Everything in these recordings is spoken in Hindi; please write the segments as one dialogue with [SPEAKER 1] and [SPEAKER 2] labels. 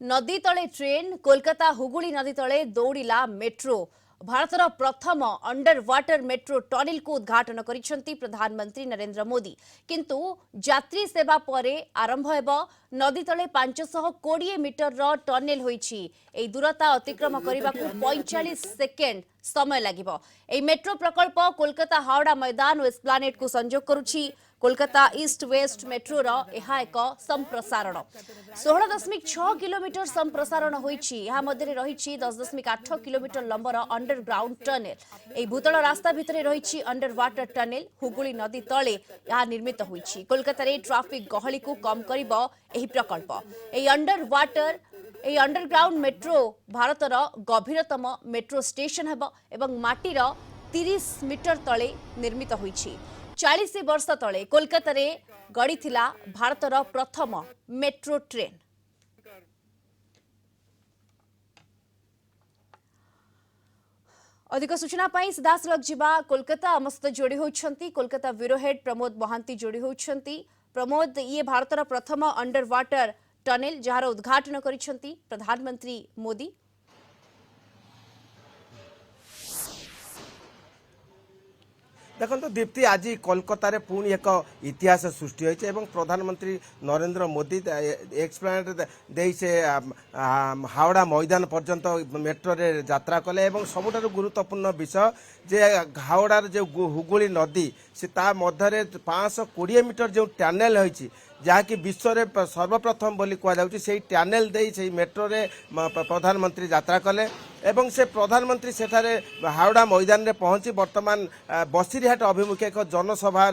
[SPEAKER 1] नदी तले ट्रेन कोलकाता हुगुली नदी तले दौड़िला मेट्रो भारतर प्रथम अंडर वाटर मेट्रो टनेल को उद्घाटन करिसेंती प्रधानमंत्री नरेंद्र मोदी किंतु यात्री सेवा परे आरंभ हेब नदी तले 520 मीटर रो टनेल होईछि एई दूरता अतिक्रम करबाकू 45 सेकेंड समय लागिबो। एई मेट्रो प्रकल्प कोलकाता हावड़ा मैदान और एस्प्लानेड को संजोग करुछि। कोलकाता ईस्ट वेस्ट मेट्रो रो एहा एक संप्रसारण 16.6 किलोमीटर संप्रसारण होईछि। एहा मध्ये रहिछि 10.8 किलोमीटर लंबर अंडरग्राउंड टनेल। एई भूतल रास्ता भितरे रहिछि अंडर वाटर टनेल हुगुली नदी तले एहा निर्मित होईछि। कोलकाता रे ट्रैफिक गहली को कम करिबो एही प्रकल्प। एई अंडरग्राउंड मेट्रो भारतर गभीरतम मेट्रो स्टेशन हेबो एवं माटीर 30 मीटर तले निर्मित होईछि। 40 वर्ष तले कोलकाता रे गड़ी थिला भारतर प्रथम मेट्रो ट्रेन। अधिक सूचना पाई सीधासलख जिबा कोलकाता आम सहित जोड़ी होइछंती कोलकाता ब्यूरो हेड प्रमोद महांती जोड़ी होइछंती। प्रमोद, ये भारतर प्रथम अंडर वाटर टनेल जार उद्घाटन करिछंती प्रधानमंत्री मोदी।
[SPEAKER 2] देखो दीप्ति, आज कोलकाता पुणी एक इतिहास सृष्टि होती है। प्रधानमंत्री नरेंद्र मोदी एक्सप्लेनेड दे से हावड़ा मैदान पर्यंत मेट्रो रे यात्रा कले। सबुठारु गुरुत्वपूर्ण विषय जे हावड़ार जो हुगुली नदी से मध्य 520 मीटर जो टनेल होती जहाँकि विश्व में सर्वप्रथम बोली कहुच्छी से टनेल दे से मेट्रो रे प्रधानमंत्री यात्रा कले। एवं से प्रधानमंत्री सेठारे हावड़ा मैदान रे पहुँची वर्तमान बसिरहाट अभिमुखे एक जनसभा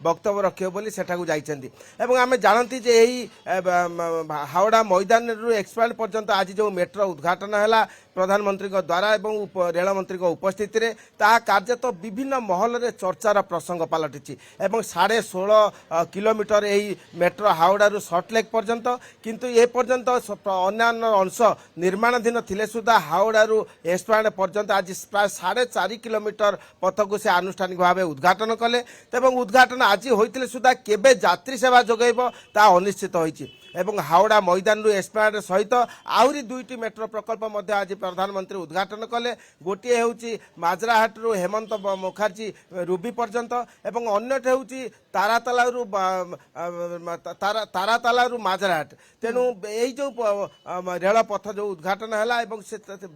[SPEAKER 2] वक्तव्य रखियो बोली सेठाकू जाइछंती। एवं आमे जानती जे एही हावड़ा मैदान रु एक्सप्लानेड पर्यंत आज जो मेट्रो उद्घाटन हैला प्रधानमंत्री द्वारा एवं रेलमंत्री उपस्थिति रे ता कार्य तो विभिन्न महल रे चर्चार प्रसंग पलटिछि। एवं 16.5 किलोमीटर एही मेट्रो हावड़ा रु सल्टलेक पर्यंत किंतु ए पर्यंत अन्य अंश निर्माणाधीन थिले सुधा हावड़ा एस्प्लानेड पर्यंत आज प्राय 4.5 किलोमीटर पथ को से आनुष्ठानिक भाव उद्घाटन कले। उद्घाटन आज होते सुधा केबे यात्री सेवा जोगैब ता अनिश्चित होइछि। एवं हावड़ा मैदान रु एस्प्लानेड सहित आहरी 2टी मेट्रो प्रकल्प मध्य आज प्रधानमंत्री उद्घाटन कले। गोटे होउछि माजराहाट रु हेमंत मुखर्जी रुबी पर्यंत एवं अन्यटे होउछि ताराताला रु माजराहाट। तेणु यही जो रेलपथ जो उद्घाटन है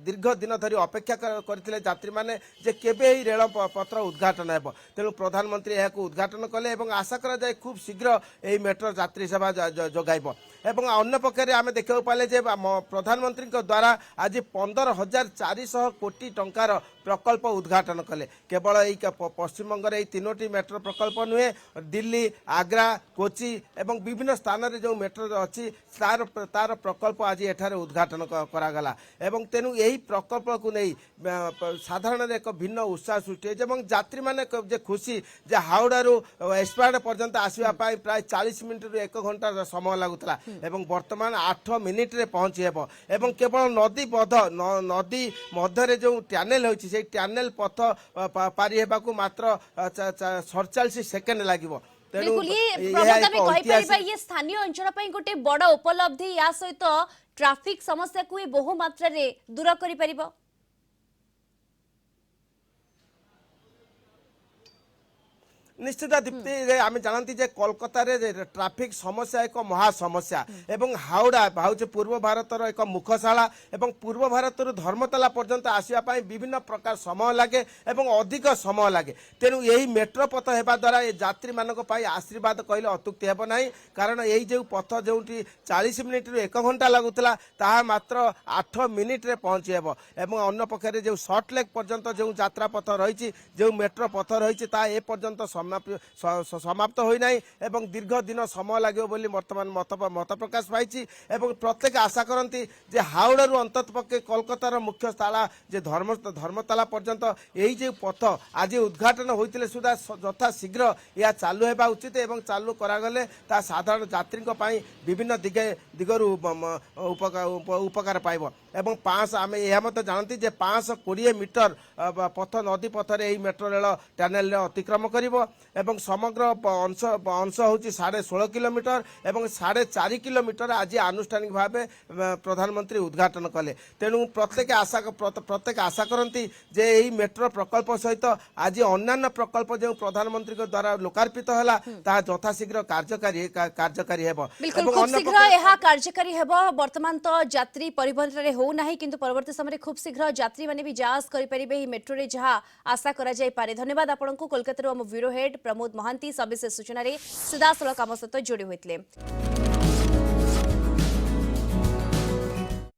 [SPEAKER 2] दीर्घ दिन धरी अपेक्षा करथिले यात्री माने जे केबे ही रेलपथर उद्घाटन हेब। तेणु प्रधानमंत्री यह उद्घाटन कले और आशा करा जाए खूब शीघ्र यही मेट्रो यात्री सेवा जोगाइब। एवं अन्य पक्षे आम देखा पाले जे प्रधानमंत्री द्वारा आज 15,400 कोटी टंकार प्रकल्प उद्घाटन कले। केवल यही पश्चिमबंग में 3टी मेट्रो प्रकल्प नुहे, दिल्ली, आग्रा, कोची एवं विभिन्न स्थान रे जो मेट्रो अच्छी तार प्रकल्प आज एठारे उद्घाटन करागला। एवं तेणु यही प्रकल्प को नहीं साधारण एक भिन्न उत्साह सृष्टि है। यात्री माने जे खुशी जे हावड़ारू एस्प्लानेड पर्यंत आसवाई प्राय 40 मिनिट रु 1 घंटा समय लगुला एवं वर्तमान 8 मिनिट रे पहुँची हेब। एवं केवल नदी नदी मध्य जो टनेल होती से टनेल पथ पारी हेबाकू मात्र 47 सेकेंड लागिबो।
[SPEAKER 1] बिल्कुल ये स्थानीय अंचल गोटे बड़ उपलब्धि या सहित ट्रैफिक समस्या को बहु मात्रा रे दूर करि परिबो।
[SPEAKER 2] निश्चित दीप्ति, आम जानती जे कोलकाता रे ट्रैफिक समस्या एक महा समस्या एवं हावड़ा हूँ पूर्व भारतर एक मुखशाला एवं पूर्व भारत धर्मतला पर्यंत आसवाई विभिन्न प्रकार समय लगे एवं अधिक समय लगे। तेणु यही मेट्रो पथ होगा द्वारा यात्री मान आशीर्वाद कहले अत्युक्ति हेब नहीं। कारण यही जो पथ जो 40 मिनिट रु 1 घंटा लगुला ताहा मात्र 8 मिनिट रे पहुँची हेब। एवं अन्य पक्षे जो सल्टलेक पर्यंत जो यात्रा पथ रही जो मेट्रो पथ रही ए पर्यंत समाप्त होना एवं दीर्घ दिन समय लगे बोली वर्तमान मत प्रकाश पाई। प्रत्येक आशा करती जे हावड़ारू अंतत पक्षे कोलकातार मुख्य स्थला जे धर्मतला पर्यंत यही जो पथ आज उद्घाटन होते सुधा यथा शीघ्र यह चालू होगा उचित एवं चालू करागले ता साधारण यात्री विभिन्न दिगरू उपकार पाइब। एवं 5 आम यह जानती जे 520 मीटर पथ नदी पथरे यही मेट्रो रेल टनेल अतिक्रम करिवो এবং সমগ্র অংশ অংশ হচ্ছে 16.5 কিলোমিটার এবং 4.5 কিলোমিটার আজ আনুষ্ঠানিক ভাবে প্রধানমন্ত্রী উদ্ঘাটন কলে। তেণু প্রত্যেক আশা করতে যে এই মেট্রো প্রকল্প সহিত আজ অন্যান্য প্রকল্প যে প্রধানমন্ত্রী দ্বারা লোকার্পিত হলা তা যথাশীঘ্র কার্যকারী ହେବ।
[SPEAKER 1] बिल्कुल खूब शीघ्र यह कार्यकारी हेब। वर्तमान तो यात्री परिवहन रे हो नाही किंतु परवर्ती समय खूब शीघ्र यात्री माने भी जांच करि परिबे ही मेट्रो रे जहां आशा करा जाय पारे। धन्यवाद आपनको। कोलकाता रो हम ब्यूरो हेड प्रमोद महांती सविशेष सूचना रे सीधा सड़क आम सहित जोड़ी होइतले।